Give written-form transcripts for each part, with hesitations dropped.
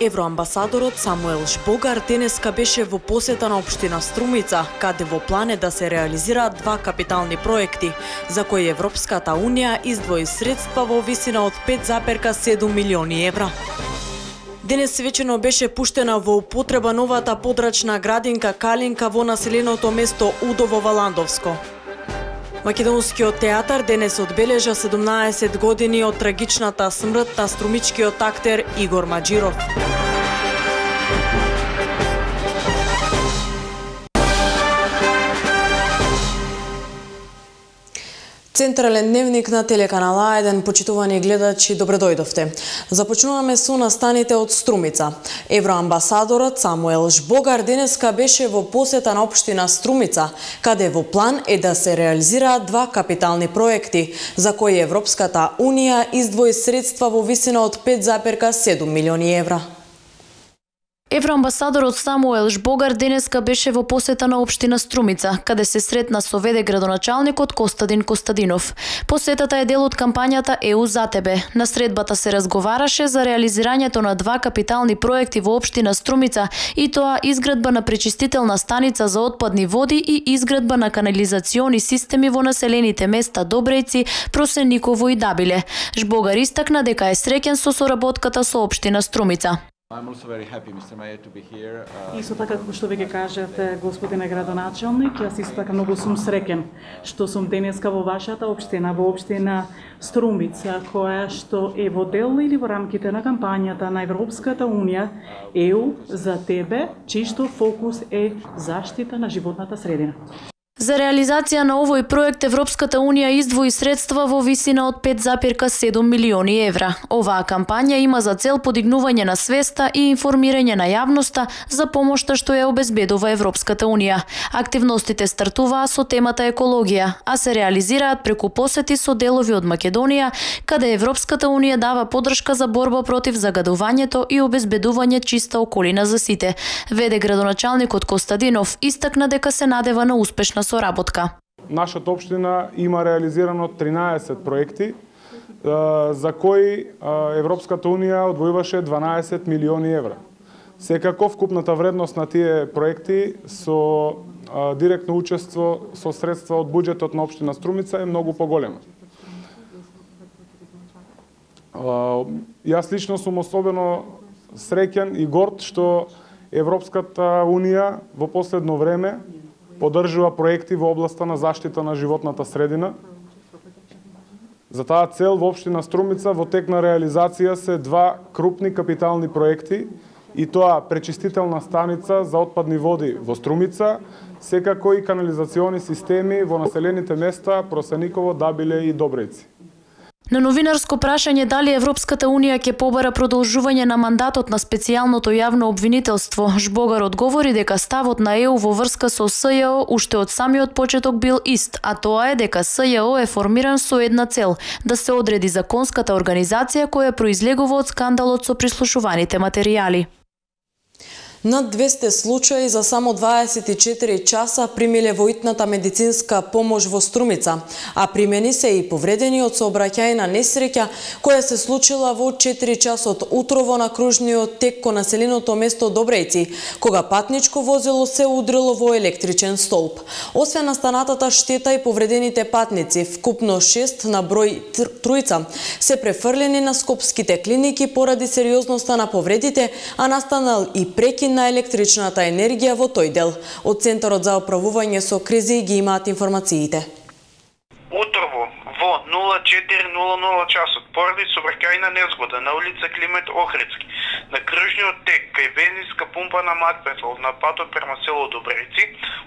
Евроамбасадорот Самуел Жбогар денеска беше во посета на општина Струмица, каде во план е да се реализираат два капитални проекти, за кои Европската Унија издвои средства во висина од 5,7 милиони евра. Денес свечено беше пуштена во употреба новата подрачна градинка Калинка во населеното место Удово во Ландовско. Македонскиот театар денес одбележа 17 години од трагичната смрт на струмичкиот актер Игор Маџиров. Централен дневник на телеканал А1, почитувани гледачи, добре дојдовте. Започнуваме со настаните од Струмица. Евроамбасадорот Самуел Жбогар денеска беше во посета на општина Струмица, каде во план е да се реализираат два капитални проекти, за кои Европската Унија издвои средства во висина од 5,7 милиони евра. Евроамбасадорот Самуел Жбогар денеска беше во посета на општина Струмица, каде се сретна со ВД градоначалникот Костадин Костадинов. Посетата е дел од кампањата ЕУ за тебе. На средбата се разговараше за реализирањето на два капитални проекти во општина Струмица, и тоа изградба на пречистителна станица за отпадни води и изградба на канализациони системи во населените места Добрејци, Просениково и Дабиле. Жбогар истакна дека е среќен со соработката со општина Струмица. I'm also very happy, Mr. Mayor, to be here. Исто така, како што веќе кажате, господине градоначалник, јас исто така многу сум среќен што сум денеска во вашата општина, во општина Струмица, која што е во дел или во рамките на кампањата на Европската Унија ЕУ за тебе, чиј што фокус е заштита на животната средина. За реализација на овој проект Европската Унија издвои средства во висина од 5,7 милиони евра. Оваа кампања има за цел подигнување на свеста и информирање на јавноста за помошта што ја обезбедува Европската Унија. Активностите стартуваа со темата екологија, а се реализираат преку посети со делови од Македонија, каде Европската Унија дава поддршка за борба против загадувањето и обезбедување чиста околина за сите. ВД градоначалникот Костадинов истакна дека се надева на успешна соработка. Нашата општина има реализирано 13 проекти, за кои Европската Унија одвојуваше 12 милиони евра. Секако вкупната вредност на тие проекти со директно учество со средства од буџетот на општина Струмица е многу поголема. Јас лично сум особено среќен и горд што Европската Унија во последно време поддржува проекти во областа на заштита на животната средина. За таа цел во општина Струмица во тек на реализација се два крупни капитални проекти, и тоа пречистителна станица за отпадни води во Струмица, секако и канализациони системи во населените места Просениково, Дабиле и Добрејци. На новинарско прашање дали Европската Унија ќе побара продолжување на мандатот на специјалното јавно обвинителство, Жбогар одговори дека ставот на ЕУ во врска со СЈО уште од самиот почеток бил ист, а тоа е дека СЈО е формиран со една цел – да се одреди законската организација која произлегува од скандалот со прислушуваните материјали. Над 200 случаи за само 24 часа примиле во итната медицинска помош во Струмица, а примени се и повредени од сообраќајна несреќа која се случила во 4 часот утрово на кружниот тек кон населеното место Добрејци, кога патничко возило се удрило во електричен столб. Освен настанатата штета и повредените патници, вкупно 6 на број тројца се префрлени на скопските клиники поради сериозноста на повредите, а настанал и прекин на електричната енергија во тој дел. Од Центарот за управување со кризи ги имаат информациите. Утрово во 04:00 часот поради сообраќајна незгода на улица Климент Охридски на кружниот тек кај бензинска пумпа на Матпетрол на патот према село Добрејци,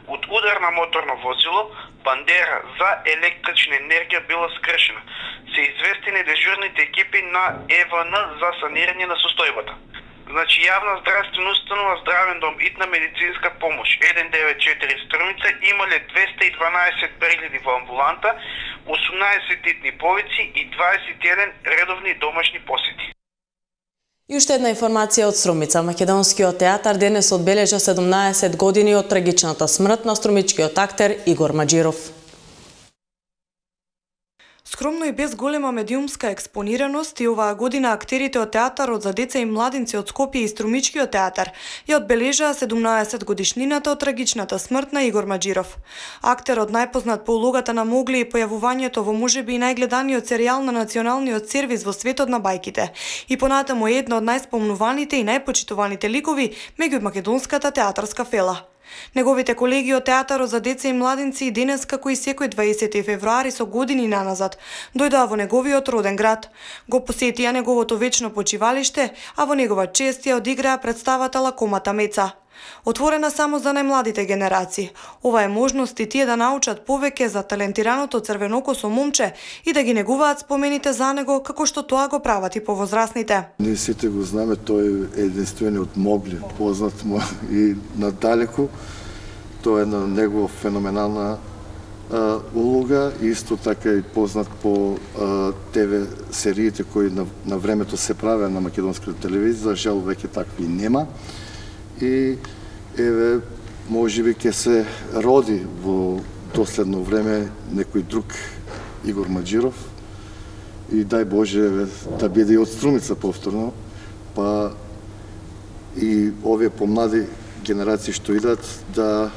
од удар на моторно возило, бандера за електрична енергија била скршена. Се известени дежурните екипи на ЕВН за санирање на состојбата. Значи, јавна здравствена установа Здравен дом итна медицинска помош 194 Струмица имале 212 прегледи во амбуланта, 18 итни повици и 21 редовни домашни посети. И уште една информација од Струмица. Македонскиот театар денес одбележа 17 години од трагичната смрт на струмичкиот актер Игор Маџиров. Скромно и без голема медиумска експонираност и оваа година актерите од театарот за деца и младинци од Скопје и Струмичкиот театар ја одбележаа 17 годишнината од трагичната смрт на Игор Маџиров. Актерот најпознат по улогата на Могли и појавувањето во можеби и најгледаниот серијал на националниот сервис во светот на бајките и понатаму едно од најспомнуваните и најпочитуваните ликови меѓу македонската театарска фела. Неговите колеги од театарот за деца и младинци и денес, како и секој 20 февруари со години наназад, дојдоа во неговиот роден град, го посетија неговото вечно почивалиште, а во негова чест ја одиграа представата Лакомата Меца. Отворена само за најмладите генерации, ова е можност и тие да научат повеќе за талентираното црвенокосо момче и да ги негуваат спомените за него како што тоа го прават и повозрасните. Ние сите го знаме, тој е единствениот Могли, познат му и надалеку. Тоа е на негова феноменална улога, исто така и познат по ТВ сериите кои на времето се правеа на македонската телевизија, за жал веќе такви нема. И еве, можеби ќе се роди во доследно време некој друг Игор Маџиров и дај Боже еве, да биде и од Струмица повторно, па и овие помлади генерации што идат да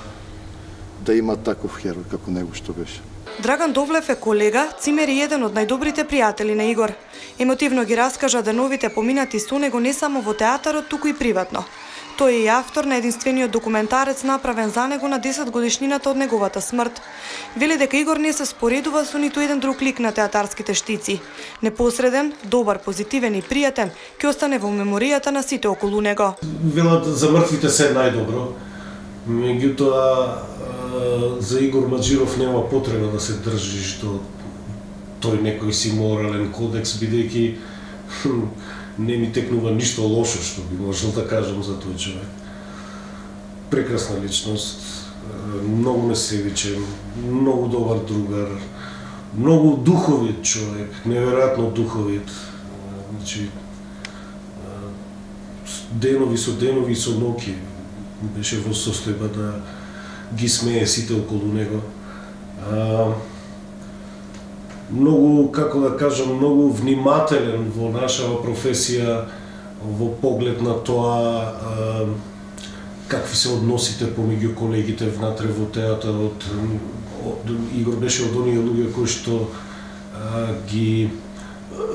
имат таков херој како него што беше. Драган Довлев е колега, цимер и еден од најдобрите пријатели на Игор. Емотивно ги раскажа деновите поминати со него не само во театарот, туку и приватно. Тој е и автор на единствениот документарец направен за него на 10 годишнината од неговата смрт. Вели дека Игор не се споредува со ниту еден друг лик на театарските штици. Непосреден, добар, позитивен и пријатен, ќе остане во меморијата на сите околу него. Велат за мртвите се најдобро. Меѓутоа за Игор Маџиров нема потреба да се држиш до тој некој си морален кодекс, бидејќи не ми текнува ништо лошо што би можел да кажам за тој човек. Прекрасна личност, многу несебичен, многу добар другар, многу духовит човек, неверојатно духовит. Значи, денови и со ноќи беше во состојба да ги смее сите околу него. Многу, како да кажам, многу внимателен во нашава професија, во поглед на тоа какви се односите помеѓу колегите внатре во театарот. Игор беше од оние луѓе кои што ги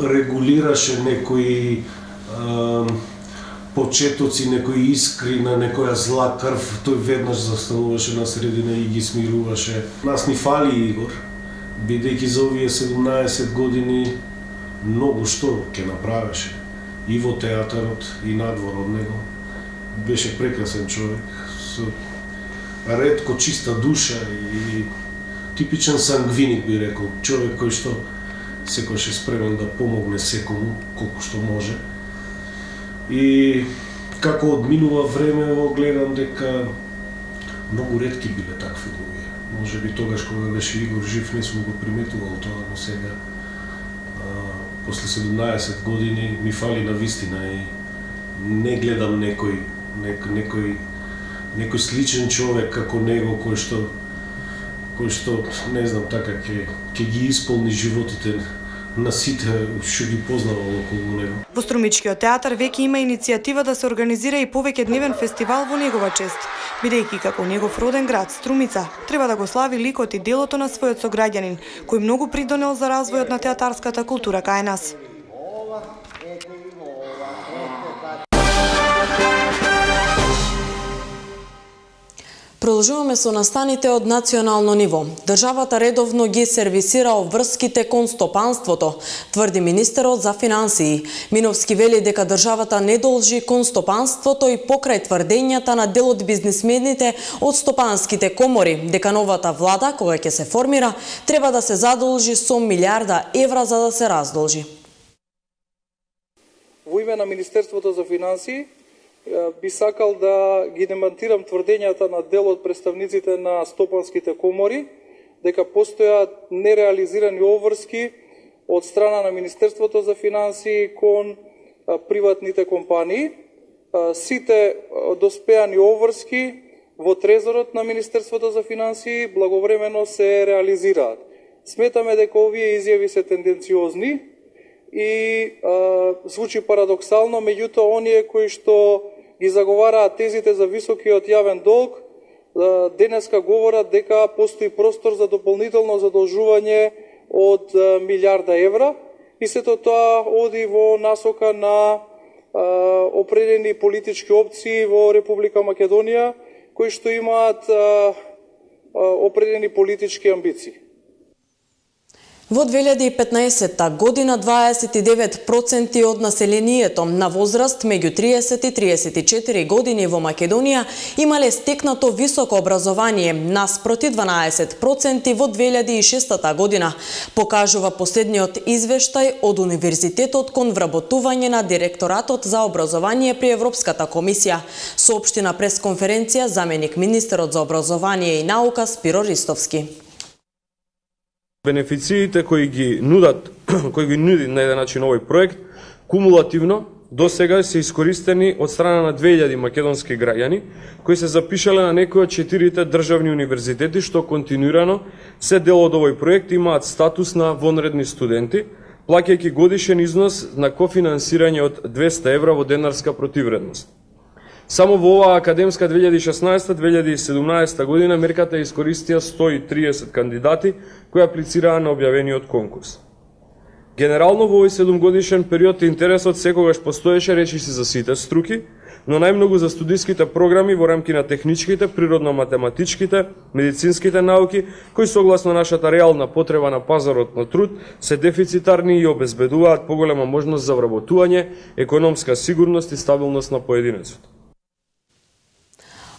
регулираше некои почетоци, некои искри на некоја зла крв. Тој веднаш застануваше на средина и ги смируваше. Нас ни фали Игор, бидејќи за овие 17 години многу што ќе направеше и во театарот и надвор од него. Беше прекрасен човек, со ретко чиста душа и типичен сангвиник, би рекол, човек кој што секојаш е спремен да помогне секому колку што може. И како одминува време, гледам дека многу ретки биле такви луѓе. Може би тогаш кога беше Игор жив не сум го приметувал тоа, но сега после 17 години ми фали на вистина и не гледам некој сличен човек како него кој што не знам така ќе ги исполни животите на сите што ги познавал околу него. Во Струмичкиот театар веќе има иницијатива да се организира и повеќе дневен фестивал во негова чест, бидејќи како негов роден град Струмица треба да го слави ликот и делото на својот сограѓанин, кој многу придонел за развојот на театарската култура кај нас. Продолжуваме со настаните од национално ниво. Државата редовно ги сервисира обврските кон стопанството, тврди министерот за финансии. Миновски вели дека државата не должи кон стопанството и покрај тврдењата на дел од бизнисмените од стопанските комори, дека новата влада, кога ќе се формира, треба да се задолжи со милиарда евра за да се раздолжи. Во име на Министерството за финансии би сакал да ги демантирам тврдењата на дел од представниците на стопанските комори дека постојат нереализирани обврски од страна на Министерството за финансии кон приватните компании. Сите доспеани обврски во трезорот на Министерството за финансии благовремено се реализираат. Сметаме дека овие изјави се тенденциозни и звучи парадоксално, меѓутоа оние кои што ги заговараат тезите за високиот јавен долг, денеска говорат дека постои простор за дополнително задолжување од милиарда евра и сето тоа оди во насока на определени политички опции во Република Македонија кои што имаат определени политички амбиции. Во 2015 година 29% од населението на возраст меѓу 30 и 34 години во Македонија имале стекнато високо образование, наспроти 12% во 2006 година, покажува последниот извештај од Универзитетот кон вработување на Директоратот за образование при Европската комисија, соопшти на пресконференција заменик министерот за образование и наука Спиро Ристовски. Бенефициите кои ги нуди на еден начин овој проект, кумулативно до сега се искористени од страна на 2000 македонски граѓани кои се запишале на некои од 4 државни универзитети што континуирано се дел од овој проект имаат статус на вонредни студенти, плаќајќи годишен износ на кофинансирање од 200 евра во денарска противредност. Само во оваа академска 2016-2017 година мерката искористија 130 кандидати кои аплицираа на објавениот конкурс. Генерално во овој 7-годишен период интересот секогаш постоеше, речиси за сите струки, но најмногу за студиските програми во рамки на техничките, природно-математичките, медицинските науки, кои согласно нашата реална потреба на пазарот на труд се дефицитарни и обезбедуваат поголема можност за вработување, економска сигурност и стабилност на поединецот.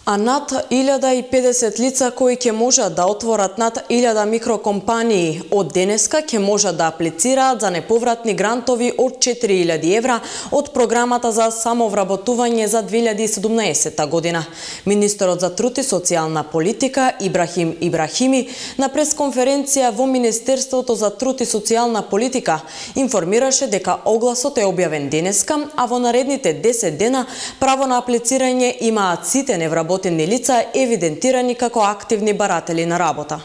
А над 1050 лица кои ќе можат да отворат над 1000 микрокомпании од денеска ќе можат да аплицираат за неповратни грантови од 4000 евра од програмата за самовработување за 2017 година. Министерот за труд и социјална политика Ибрахим Ибрахими на пресконференција во Министерството за труд и социјална политика информираше дека огласот е објавен денеска, а во наредните 10 дена право на аплицирање имаат сите невработени лица евидентирани како активни баратели на работа.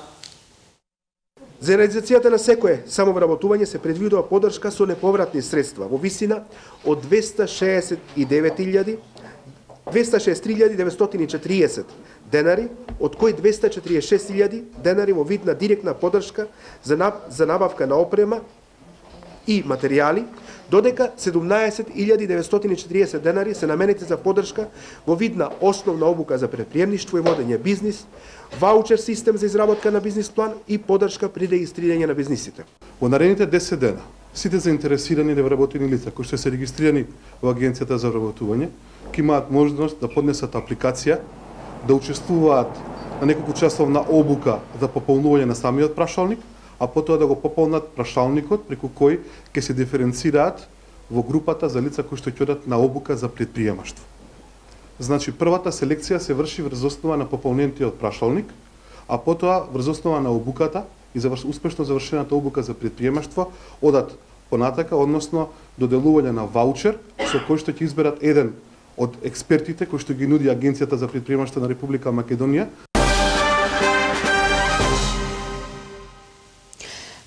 За реализацијата на секое самовработување се предвидува поддршка со неповратни средства во висина од 263.940 денари, од кои 246.000 денари во вид на директна поддршка за набавка на опрема и материјали, додека 17.940 денари се наменети за поддршка во вид на основна обука за предприемништво и водење бизнис, ваучер систем за изработка на бизнис план и поддршка при регистрирање на бизнисите. Во наредните 10 дена, сите заинтересирани невработени лица кои што се регистрирани во Агенцијата за вработување, ќе имаат можност да поднесат апликација, да учествуваат на неколку часовна обука за пополнување на самиот прашалник, а потоа да го пополнат прашалникот преку кој ќе се диференцираат во групата за лица кои што ќе одат на обука за предприемаштво. Значи, првата селекција се врши врз основа на пополнетиот прашалник, а потоа врз основа на обуката и успешно завршената обука за предприемаштво одат понатака, односно доделување на ваучер со кој што ќе изберат еден од експертите кои што ги нуди Агенцијата за предприемаштво на Република Македонија.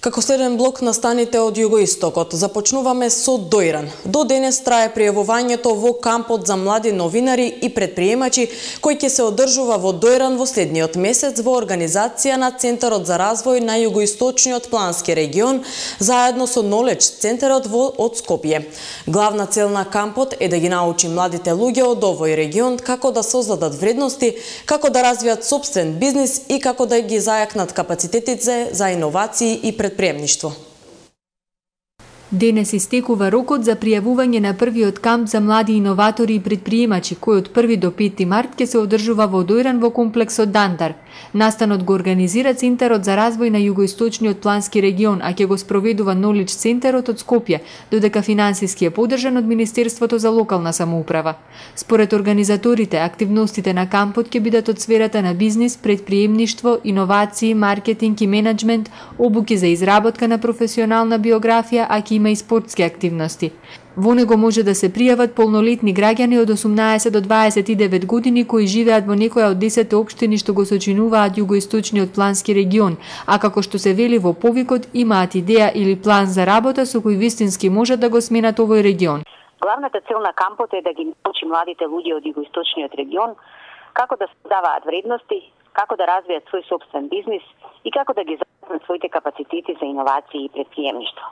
Како следен блок на станите од југоистокот, започнуваме со Дојран. До денес трае пријавувањето во кампот за млади новинари и предприемачи, кој ќе се одржува во Дојран во следниот месец во организација на Центарот за развој на југоисточниот плански регион, заедно со Knowledge центарот од Скопје. Главна цел на кампот е да ги научи младите луѓе од овој регион како да создадат вредности, како да развијат сопствен бизнис и како да ги зајакнат капацитетите за иновации и предприемаштво. Денес истекува рокот за пријавување на првиот камп за млади иноватори и предприемачи, кој од 1 до 5 март ќе се одржува во Дојран во комплексот Дандар. Настанот го организира Центарот за развој на југоисточниот плански регион, а ќе го спроведува Knowledge центарот од Скопје, додека финансиски е поддржан од Министерството за локална самоуправа. Според организаторите, активностите на кампот ќе бидат од сферата на бизнис, предприемништво, иновации, маркетинг и менеджмент, обуки за изработка на професионална биографија, а ќе има и спортски активности. Во него може да се пријават полнолетни граѓани од 18 до 29 години кои живеат во некоја од 10 општини што го сочинуваат југоисточниот плански регион, а како што се вели во повикот, имаат идеја или план за работа со кој вистински можат да го сменат овој регион. Главната цел на кампот е да ги научи младите луѓе од југоисточниот регион како да создаваат вредности, како да развијат свој собствен бизнис и како да ги запазат своите капацитети за иновации и предприемништво.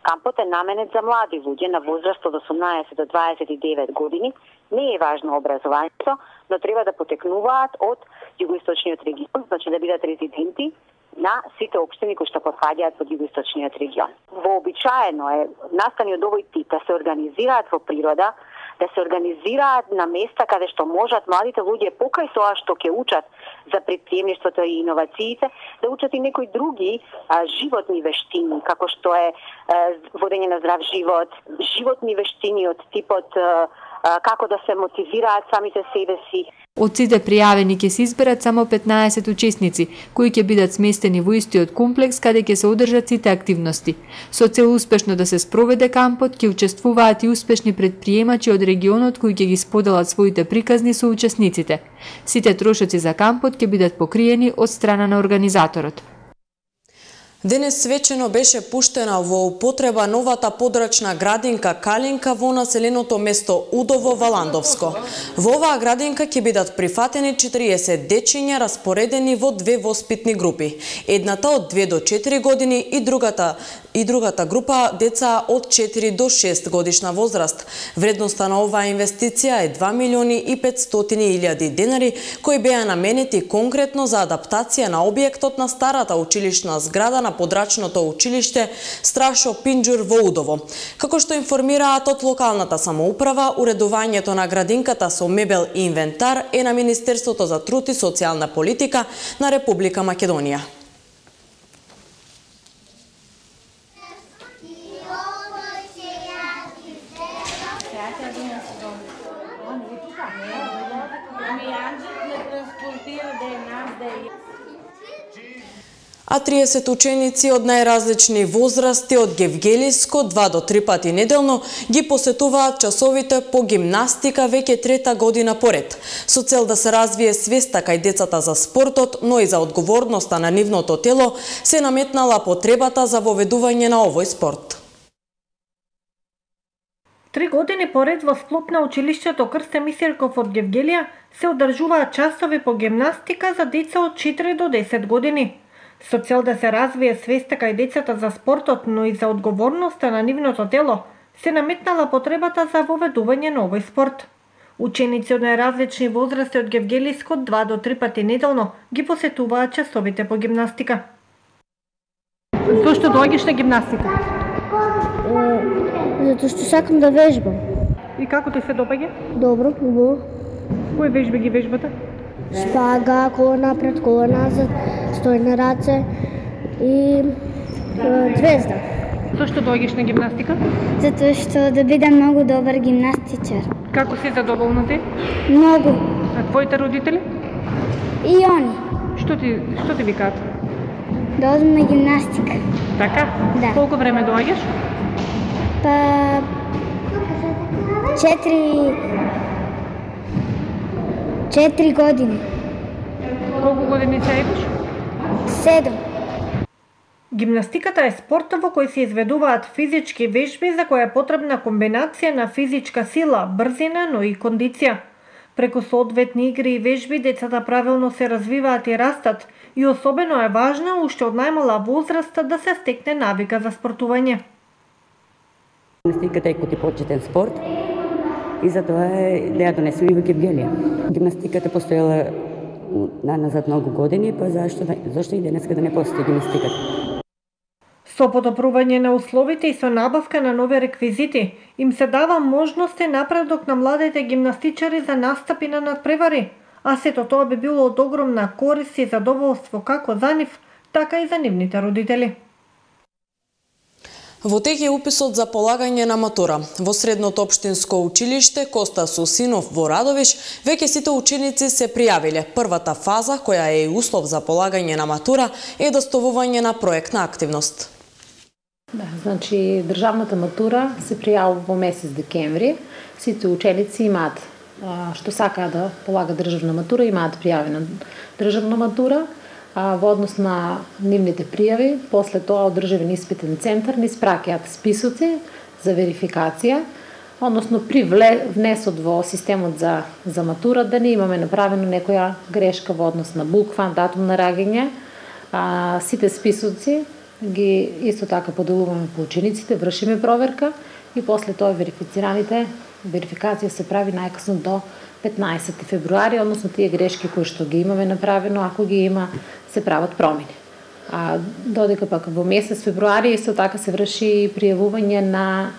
Кампот е наменет за млади луѓе на возраст од 18 до 29 години. Не е важно образованието, но треба да потекнуваат од југоисточниот регион, значи да бидат резиденти на сите општини кои што потпаѓаат во југоисточниот регион. Вообичаено е настани од овој тип да се организираат во природа, да се организираат на места каде што можат младите луѓе покрај тоа што ќе учат за предприемништвото и иновациите, да учат и некои други животни вештини, како што е водење на здрав живот, животни вештини од типот како да се мотивираат самите себе си. Од сите пријавени ќе се изберат само 15 учесници, кои ќе бидат сместени во истиот комплекс каде ќе се одржат сите активности. Со цел успешно да се спроведе кампот, ќе учествуваат и успешни предприемачи од регионот кои ќе ги споделат своите приказни со учесниците. Сите трошоци за кампот ќе бидат покриени од страна на организаторот. Денес свечено беше пуштена во употреба новата подрачна градинка Калинка во населеното место Удово во Ландовско. Во оваа градинка ќе бидат прифатени 40 дечиња распоредени во две воспитни групи. Едната од 2 до 4 години и другата група деца од 4 до 6 годишна возраст. Вредноста на оваа инвестиција е 2.500.000 денари, кои беа наменети конкретно за адаптација на објектот на старата училишна зграда на подрачното училиште Страшо Пинџур во Удово. Како што информираат од локалната самоуправа, уредувањето на градинката со мебел и инвентар е на Министерството за труд и социјална политика на Република Македонија. А 30 ученици од најразлични возрасти од Гевгелиско 2 до 3 пати неделно ги посетуваат часовите по гимнастика веќе трета година поред, со цел да се развие свеста кај децата за спортот, но и за одговорноста на нивното тело, се наметнала потребата за воведување на овој спорт. 3 години поред во склоп на училиштето Крсте Мисирков од Гевгелија се одржуваат часови по гимнастика за деца од 4 до 10 години. Со цел да се развие свеста кај децата за спортот, но и за одговорноста на нивното тело, се наметнала потребата за воведување на овој спорт. Ученици од најразлични возрасти од Гевгелиско 2 до 3 пати неделно ги посетуваат часовите по гимнастика. Зошто доаѓаш на гимнастика? Затоа што сакам да вежбам. И како ти се допаѓа? Добро, убаво. Кои вежби ги вежбате? Шпага, кола напред, кола назад, стој на раце и звезда. Зошто доаѓаш на гимнастика? Затоа што да бидам многу добар гимнастичар. Како си задоволна ти? Многу. А твоите родители? И они. Што ти викаат? Да одам на гимнастика. Така? Да. Колку време доаѓаш? Па 4 години. Колку години се имаш? 7. Гимнастиката е спорт во кој се изведуваат физички вежби за која е потребна комбинација на физичка сила, брзина, но и кондиција. Преку соодветни игри и вежби децата правилно се развиваат и растат и особено е важно уште од најмала возраст да се стекне навика за спортување. Гимнастиката е кој почетен спорт и затоа да ја донесеме и во Гевгелија. Гимнастиката постоела назад многу години, па зашто и денеска да не постои гимнастиката? Со подобрување на условите и со набавка на нови реквизити, им се дава можност и напредок на младите гимнастичари за настапи на надпревари, а сето тоа би било од огромна корист и задоволство како за нив, така и за нивните родители. Во тек е уписот за полагање на матура. Во средното општинско училиште Коста Сусинов во Радовиш веќе сите ученици се пријавиле. Првата фаза, која е и услов за полагање на матура, е доставување на проектна активност. Да, значи државната матура се пријавува во месец декември. Сите ученици имаат што сакаат да полагат државна матура, имаат пријавена државна матура. Во однос на нивните пријави, после тоа од државен испитен центар ни испраќаат списоци за верификација, односно при внесот во системот за матура да не имаме направено некоја грешка во однос на буква, датум на раѓање. Сите списоци ги исто така поделуваме по учениците, вршиме проверка и после тоа верификација се прави најкасно до 15 февруари, односно тие грешки кои што ги имаме направено, ако ги има, се прават промени. Додека пак во месец февруари исто така се врши пријавување на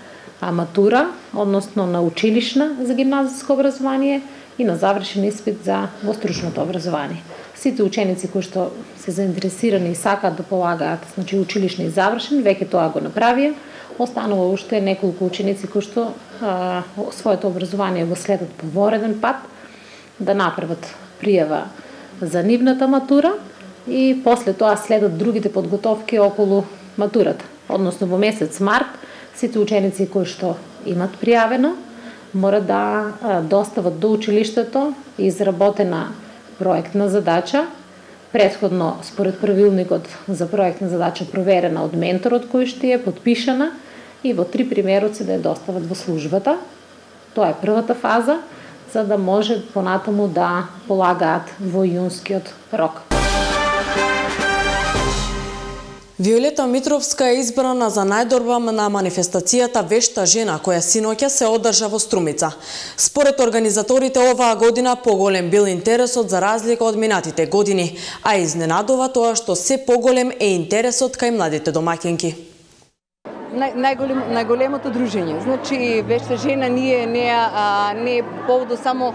матура, односно на училишна за гимназиско образование и на завршен испит за во стручното образование. Сите ученици кои што се заинтересирани и сакаат да полагаат, значи училишни и завршен, веќе тоа го направија. Останува уште неколку ученици кои што своето образование го следат по вореден пат, да направат пријава за нивната матура и после тоа следат другите подготовки околу матурата. Односно во месец март сите ученици кои што имат пријавено мора да достават до училиштето изработена проектна задача, претходно според правилникот за проектна задача проверена од менторот кој што е подпишана и во 3 примероци да ја достават во службата. Тоа е првата фаза, за да може понатаму да полагаат во јунскиот рок. Виолета Митровска е избрана за најдобра на манифестацијата Вешта жена, која синоќа се одржа во Струмица. Според организаторите, оваа година поголем бил интересот за разлика од минатите години, а изненадува тоа што се поголем е интересот кај младите домаќинки. Најголемото дружење. Значи, Вешта жена не е поводо само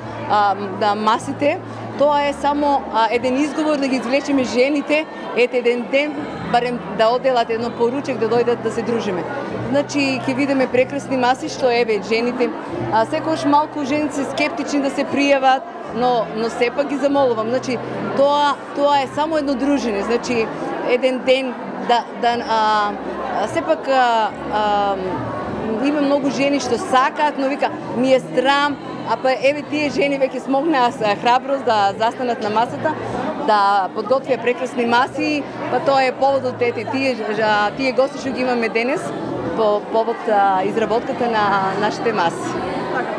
да масите, тоа е само еден изговор да ги извлечеме жените, еден ден барем да оделат едно поручек да дојдат да се дружиме. Значи, ќе видиме прекрасни маси што еве жените, секогаш малку жени се скептични да се пријават, но сепак ги замолувам. Значи, тоа е само едно дружење. Значи, еден ден сепак има многу жени што сакаат, но вика ми е срам, па еве тие жени веќе смогнаа храброст да застанат на масата, да подготвија прекрасни маси, па тоа е поводот тие гости што ги имаме денес по повод изработката на нашите маси.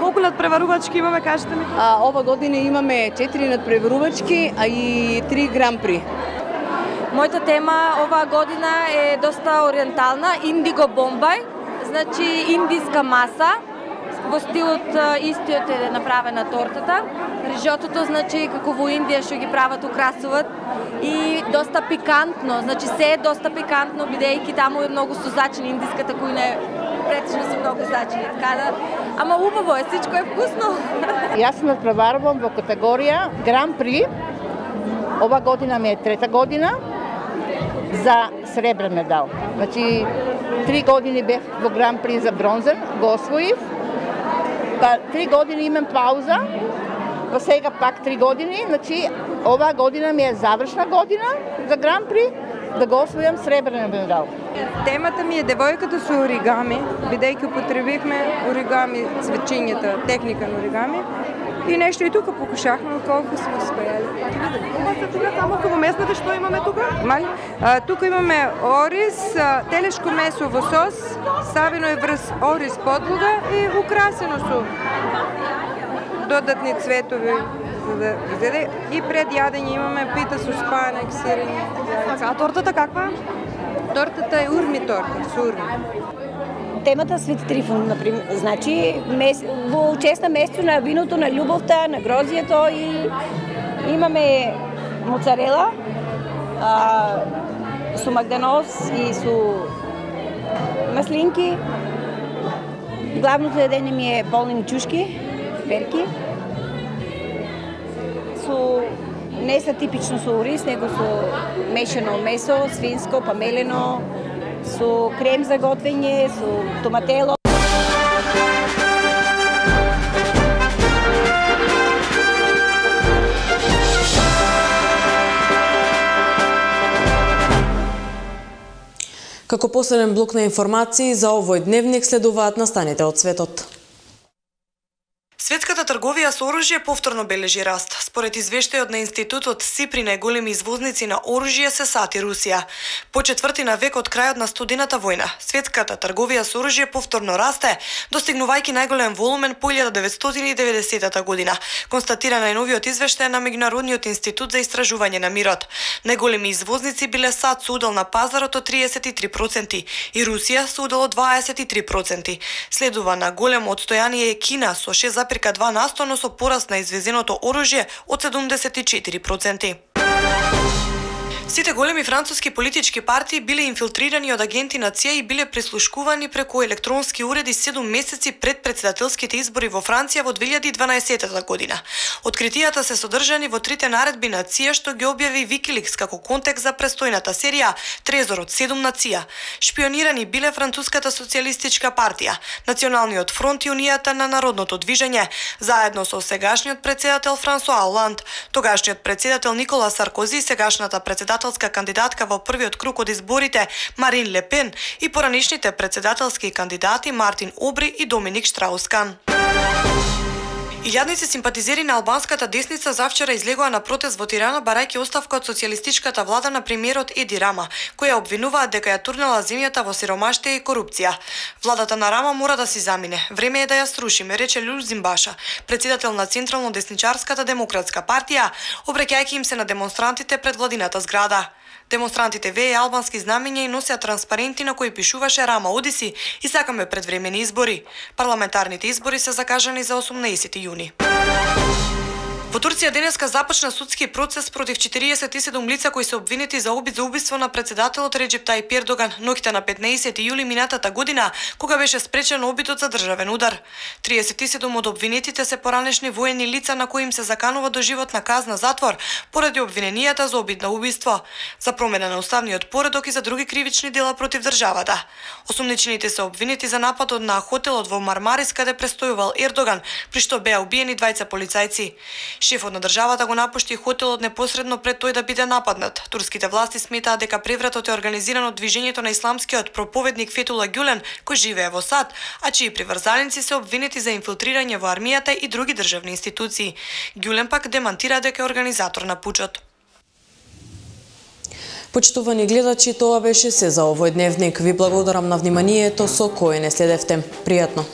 Колку надпреварувачки имаме, кажете ми? Ова година имаме 4 надпреварувачки, а и 3 гран-при. Мојата тема оваа година е доста ориентална, индиго бомбај, значи индиска маса, во стилот истиот е направена тортата. Рижотото, значи како во Индија што ги прават, украсуват, и доста пикантно, значи се е доста пикантно, бидејќи таму е многу созачени, индиската кујна е претежно се многу зачени, така да, ама убаво е, всичко е вкусно. Јас надпреварувам во категорија Гран-при. Ова година ми е 3-та година за сребрен медал. Значи 3 години бев во Гран-при за бронзен, го освоив. Па 3 години имам пауза, па сега пак 3 години, значи оваа година ми е завршна година за Гран-при, да го освојам сребрен медал. Темата ми е девојката со оригами, бидејќи употребивме оригами, цвечењата, техника на оригами. И нешто и тука покушахме, колку сме успеали. Ова се тука само со месните, што имаме тука? Тука имаме ориз, телешко месо во сос, ставено е врз ориз подлога и украсено со додатни цветови за да изеде. И пред јадење имаме пита со спанек, сирење, јајца. А тортата каква? Тортата е урми торта, со урми. Темата Свети Трифон, например, значи во честа месецу на виното, на љубовта, на грозието, и имаме моцарела со магданоз и со маслинки. Главното едење ми е полнени чушки, перки. Не са типично со ориз, него со мешано месо, свинско, па мелено, со крем за готвење, со томатело. Како последен блок на информации за овој дневник следуваат настаните од светот. Светската трговија со оружје повторно бележи раст. Според извештајот на институтот СИПРИ, најголеми извозници на оружје се САД и Русија. По четвртина век од крајот на студената војна, светската трговија со оружје повторно расте, достигнувајќи најголем волумен по 1990 година, констатира најновиот извештај на Меѓународниот институт за истражување на мирот. Најголеми извозници биле САД со удел на пазарот од 33% и Русија со удел од 23%. Следува на големо одстојание Кина со 6,2%, но со пораст на извезеното оружје од 74%. Сите големи француски политички партии биле инфилтрирани од агенти на ЦИА и биле прислушкувани преку електронски уреди 7 месеци пред председателските избори во Франција во 2012 година. Откритијата се содржани во трите наредби на ЦИА што ги објави Викиликс како контекст за престојната серија Трезор од 7 на ЦИА. Шпионирани биле Француската социјалистичка партија, Националниот фронт и Унијата на народното движење, заедно со сегашниот председател Франсуа Оланд, тогашниот председател Никола Саркози, сегашната председателска кандидатка во првиот круг од изборите Марин Ле Пен и поранишните председателски кандидати Мартин Обри и Доминик Штраускан. Илјадници симпатизери на албанската десница завчера излегоа на протест во Тирана барајќи оставка од социјалистичката влада на премиерот Еди Рама, која обвинуваат дека ја турнела земјата во сиромаштија и корупција. Владата на Рама мора да си замине. Време е да ја срушиме, рече Люл Зимбаша, председател на Централно-десничарската демократска партија, обраќајќи им се на демонстрантите пред владината зграда. Демонстрантите вее албански знамења и носеа транспаренти на кои пишуваше Рама одиси и сакаме предвремени избори. Парламентарните избори се закажани за 18 јуни. Во Турција денеска започна судски процес против 47 лица кои се обвинети за обид за убиство на председателот Реџеп Тајип Ердоган ноќта на 15 јули минатата година, кога беше спречен обидот за државен удар. 37 од обвинетите се поранешни воени лица на кои им се заканува доживотна казна затвор поради обвиненијата за обид на убиство, за промена на уставниот поредок и за други кривични дела против државата. Осумничените се обвинети за нападот на хотелот во Мармарис каде престојувал Ердоган, при што беа убиени двајца полицајци. Шефот на државата го напушти хотелот непосредно пред тој да биде нападнат. Турските власти сметаат дека превратот е организиран од движењето на исламскиот проповедник Фетула Гюлен, кој живее во САД, а чии приврзаници се обвинети за инфилтрирање во армијата и други државни институции. Гюлен пак демантира дека е организатор на пучот. Почитувани гледачи, тоа беше се за овој дневник. Ви благодарам на вниманието со кое не следевте. Пријатно!